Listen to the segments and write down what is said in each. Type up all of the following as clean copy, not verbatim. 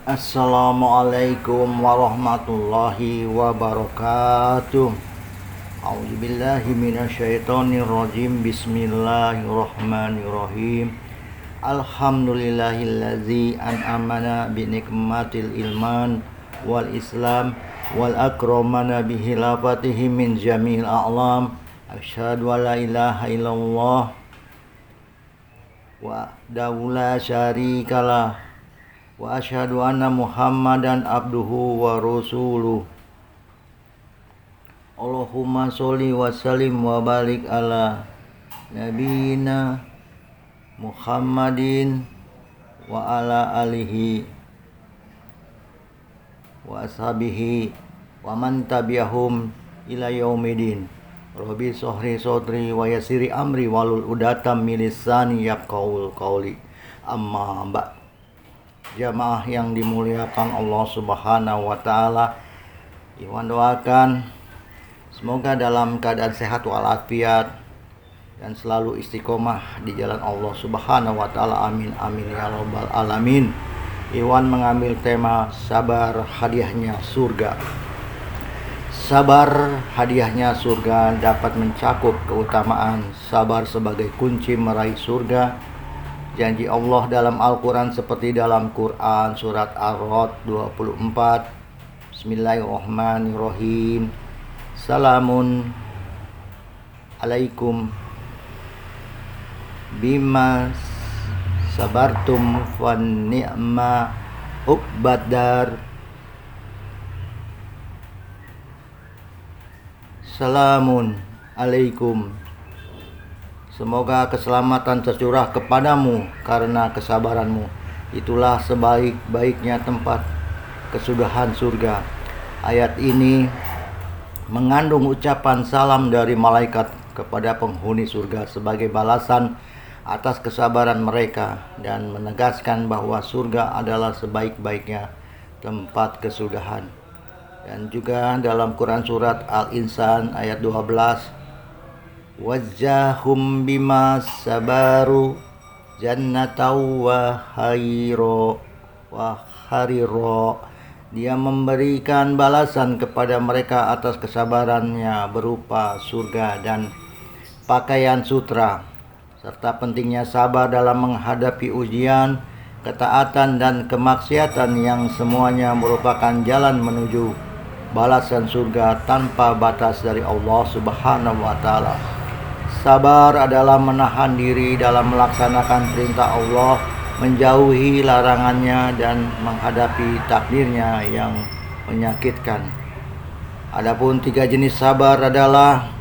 Assalamualaikum warahmatullahi wabarakatuh. A'udzubillahi minasyaitonirrajim. Bismillahirrahmanirrahim. Alhamdulillahillazi an'amana binikmatil ilman wal islam wal akramana bihilafatihi min jamil a'lam. Asyhadu an la ilaha illallah wa la syarikalah wa asyhadu anna Muhammadan abduhu wa rasuluh. Allahumma sholli wa sallim wa barik ala nabiyina Muhammadin wa ala alihi wa ashabihi wa man tabi'ahum ila yaumidin. Rabbi shrah sadri wa yassir amri walul udatam min lisani yafqahul qawli. Amma ba'd. Jamaah yang dimuliakan Allah Subhanahu wa taala, Iwan doakan semoga dalam keadaan sehat walafiat dan selalu istiqomah di jalan Allah Subhanahu wa taala. Amin amin ya rabbal alamin. Iwan mengambil tema sabar hadiahnya surga. Sabar hadiahnya surga dapat mencakup keutamaan sabar sebagai kunci meraih surga. Janji Allah dalam Al-Quran seperti dalam Quran surat Ar-Ra'd 24. Bismillahirrahmanirrahim. Salamun alaikum bima sabartum wa ni'ma uqbadar. Salamun alaikum. Semoga keselamatan tercurah kepadamu karena kesabaranmu. Itulah sebaik-baiknya tempat kesudahan surga. Ayat ini mengandung ucapan salam dari malaikat kepada penghuni surga sebagai balasan atas kesabaran mereka dan menegaskan bahwa surga adalah sebaik-baiknya tempat kesudahan. Dan juga dalam Quran surat Al-Insan ayat 12, wajahum bima sabaru jannatau wa hariro. Dia memberikan balasan kepada mereka atas kesabarannya berupa surga dan pakaian sutra, serta pentingnya sabar dalam menghadapi ujian, ketaatan dan kemaksiatan yang semuanya merupakan jalan menuju balasan surga tanpa batas dari Allah Subhanahu wa taala. Sabar adalah menahan diri dalam melaksanakan perintah Allah, menjauhi larangannya dan menghadapi takdirnya yang menyakitkan. Adapun 3 jenis sabar adalah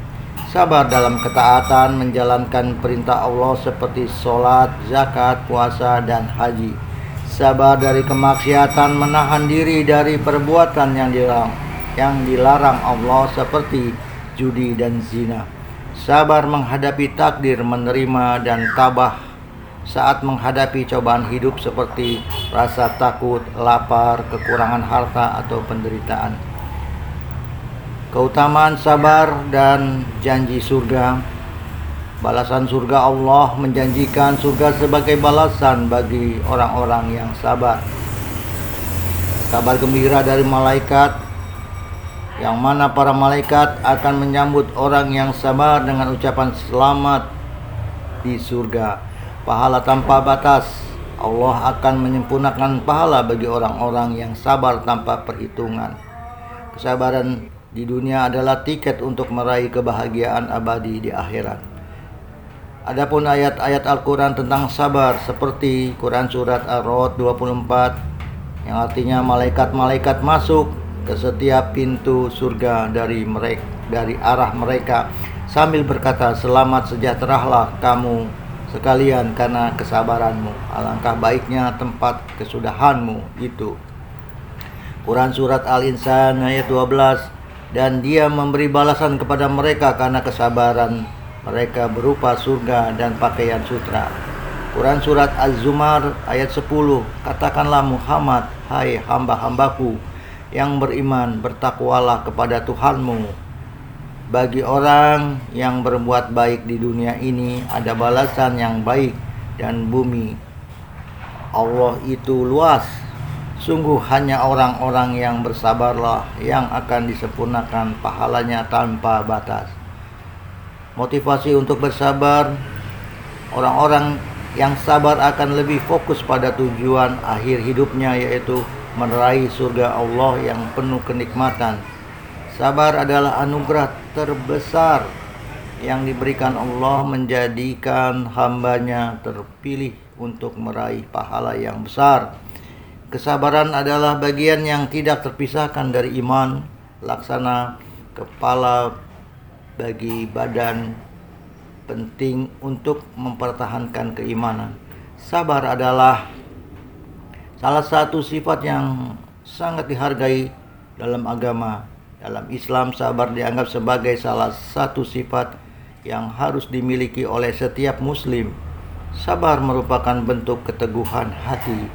sabar dalam ketaatan, menjalankan perintah Allah seperti sholat, zakat, puasa, dan haji. Sabar dari kemaksiatan, menahan diri dari perbuatan yang dilarang Allah seperti judi dan zina. Sabar menghadapi takdir, menerima dan tabah saat menghadapi cobaan hidup seperti rasa takut, lapar, kekurangan harta, atau penderitaan. Keutamaan sabar dan janji surga. Balasan surga. Allah menjanjikan surga sebagai balasan bagi orang-orang yang sabar. Kabar gembira dari malaikat, yang mana para malaikat akan menyambut orang yang sabar dengan ucapan selamat di surga, pahala tanpa batas. Allah akan menyempurnakan pahala bagi orang-orang yang sabar tanpa perhitungan. Kesabaran di dunia adalah tiket untuk meraih kebahagiaan abadi di akhirat. Adapun ayat-ayat Al-Quran tentang sabar seperti Quran surat Ar-Ra'd 24, yang artinya malaikat-malaikat masuk ke setiap pintu surga dari arah mereka sambil berkata, selamat sejahteralah kamu sekalian karena kesabaranmu. Alangkah baiknya tempat kesudahanmu itu. Quran surat Al-Insan ayat 12, dan dia memberi balasan kepada mereka karena kesabaran mereka berupa surga dan pakaian sutra. Quran surat Az-Zumar ayat 10, katakanlah Muhammad, hai hamba-hambaku yang beriman, bertakwalah kepada Tuhanmu. Bagi orang yang berbuat baik di dunia ini ada balasan yang baik, dan bumi Allah itu luas Sungguh hanya orang-orang yang bersabarlah yang akan disempurnakan pahalanya tanpa batas. Motivasi untuk bersabar, orang-orang yang sabar akan lebih fokus pada tujuan akhir hidupnya, yaitu meraih surga Allah yang penuh kenikmatan. Sabar adalah anugerah terbesar yang diberikan Allah menjadikan hambanya terpilih untuk meraih pahala yang besar. Kesabaran adalah bagian yang tidak terpisahkan dari iman, laksana kepala bagi badan, penting untuk mempertahankan keimanan. Sabar adalah salah satu sifat yang sangat dihargai dalam agama. Dalam Islam, sabar dianggap sebagai salah satu sifat yang harus dimiliki oleh setiap muslim. Sabar merupakan bentuk keteguhan hati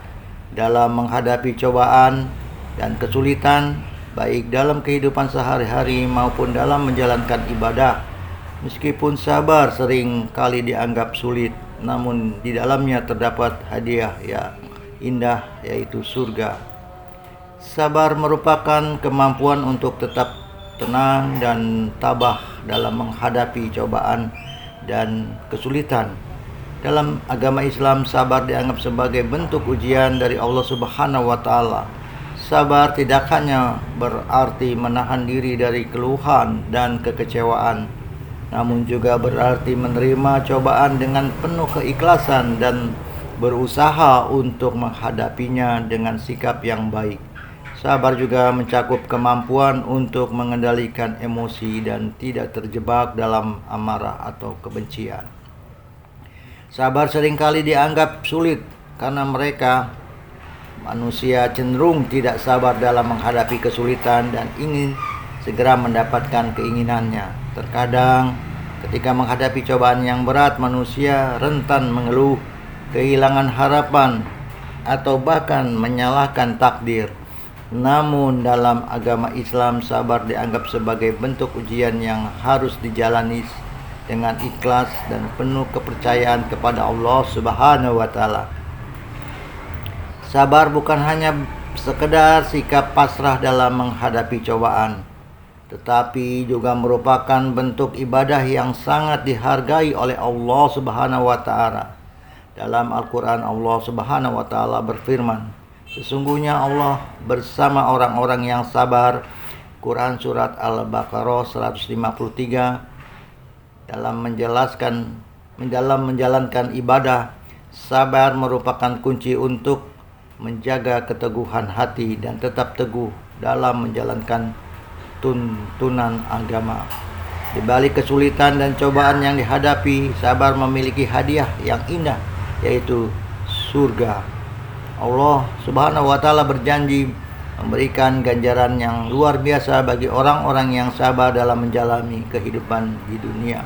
dalam menghadapi cobaan dan kesulitan, baik dalam kehidupan sehari-hari maupun dalam menjalankan ibadah. Meskipun sabar sering kali dianggap sulit, namun di dalamnya terdapat hadiah yang indah, yaitu surga. Sabar merupakan kemampuan untuk tetap tenang dan tabah dalam menghadapi cobaan dan kesulitan. Dalam agama Islam, sabar dianggap sebagai bentuk ujian dari Allah Subhanahu wa Ta'ala. Sabar tidak hanya berarti menahan diri dari keluhan dan kekecewaan, namun juga berarti menerima cobaan dengan penuh keikhlasan dan berusaha untuk menghadapinya dengan sikap yang baik. Sabar juga mencakup kemampuan untuk mengendalikan emosi dan tidak terjebak dalam amarah atau kebencian. Sabar seringkali dianggap sulit karena manusia cenderung tidak sabar dalam menghadapi kesulitan dan ingin segera mendapatkan keinginannya. Terkadang ketika menghadapi cobaan yang berat, manusia rentan mengeluh, kehilangan harapan, atau bahkan menyalahkan takdir. Namun dalam agama Islam, sabar dianggap sebagai bentuk ujian yang harus dijalani dengan ikhlas dan penuh kepercayaan kepada Allah Subhanahu wa Ta'ala. Sabar bukan hanya sekedar sikap pasrah dalam menghadapi cobaan, tetapi juga merupakan bentuk ibadah yang sangat dihargai oleh Allah Subhanahu wa Ta'ala. Dalam Al-Quran, Allah Subhanahu wa Ta'ala berfirman, sesungguhnya Allah bersama orang-orang yang sabar. Quran Surat Al-Baqarah 153. Dalam menjalankan ibadah, sabar merupakan kunci untuk menjaga keteguhan hati dan tetap teguh dalam menjalankan tuntunan agama. Di balik kesulitan dan cobaan yang dihadapi, sabar memiliki hadiah yang indah, yaitu surga. Allah Subhanahu wa Ta'ala berjanji memberikan ganjaran yang luar biasa bagi orang-orang yang sabar dalam menjalani kehidupan di dunia.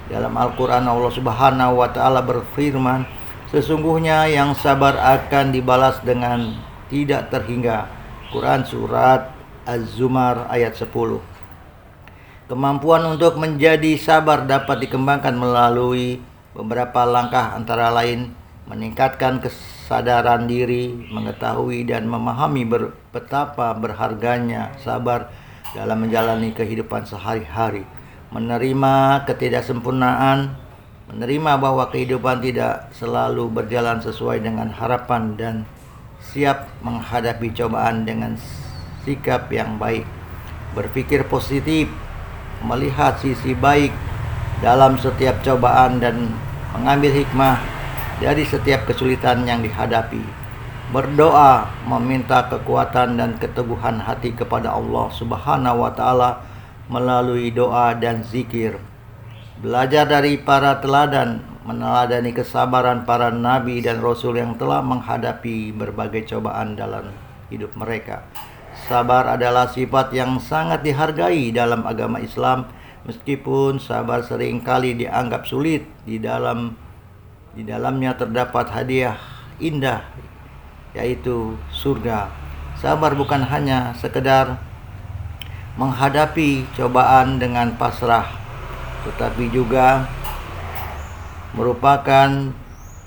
Dalam Al-Quran, Allah Subhanahu wa Ta'ala berfirman, sesungguhnya yang sabar akan dibalas dengan tidak terhingga. Quran Surat Az-Zumar ayat 10. Kemampuan untuk menjadi sabar dapat dikembangkan melalui beberapa langkah, antara lain meningkatkan kesadaran diri, mengetahui dan memahami betapa berharganya sabar dalam menjalani kehidupan sehari-hari, menerima ketidaksempurnaan, menerima bahwa kehidupan tidak selalu berjalan sesuai dengan harapan, dan siap menghadapi cobaan dengan sikap yang baik, berpikir positif, melihat sisi baik dalam setiap cobaan dan mengambil hikmah dari setiap kesulitan yang dihadapi, berdoa, meminta kekuatan dan keteguhan hati kepada Allah Subhanahu wa Ta'ala melalui doa dan zikir, belajar dari para teladan, meneladani kesabaran para nabi dan rasul yang telah menghadapi berbagai cobaan dalam hidup mereka. Sabar adalah sifat yang sangat dihargai dalam agama Islam, meskipun sabar seringkali dianggap sulit. Di dalamnya terdapat hadiah indah, yaitu surga. Sabar bukan hanya sekedar menghadapi cobaan dengan pasrah, tetapi juga merupakan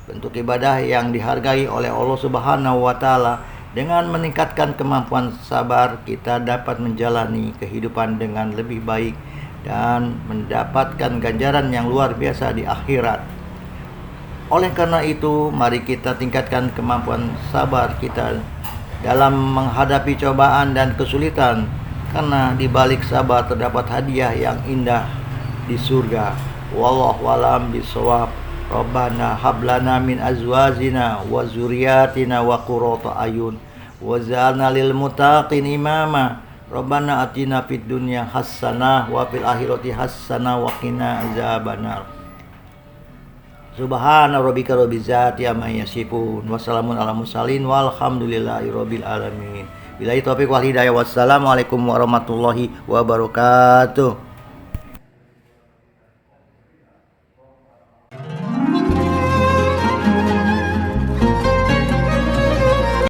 bentuk ibadah yang dihargai oleh Allah Subhanahu wa Ta'ala. Dengan meningkatkan kemampuan sabar, kita dapat menjalani kehidupan dengan lebih baik dan mendapatkan ganjaran yang luar biasa di akhirat. Oleh karena itu, mari kita tingkatkan kemampuan sabar kita dalam menghadapi cobaan dan kesulitan, karena di balik sabar terdapat hadiah yang indah di surga. Wallahu a'lam bishawab. Rabbana hablana min azwajina wa zurriyatina wa qurrata ayun waj'alna lil muttaqin imama. Rabbana atina fid dunya hasanah wa fil akhirati hasanah wa qina azabannar. Subhana rabbika rabbil izzati amma yasifun wa salamun alal mursalin walhamdulillahi rabbil alamin. Billahi taufiq wal hidayah. Wassalamualaikum warahmatullahi wabarakatuh.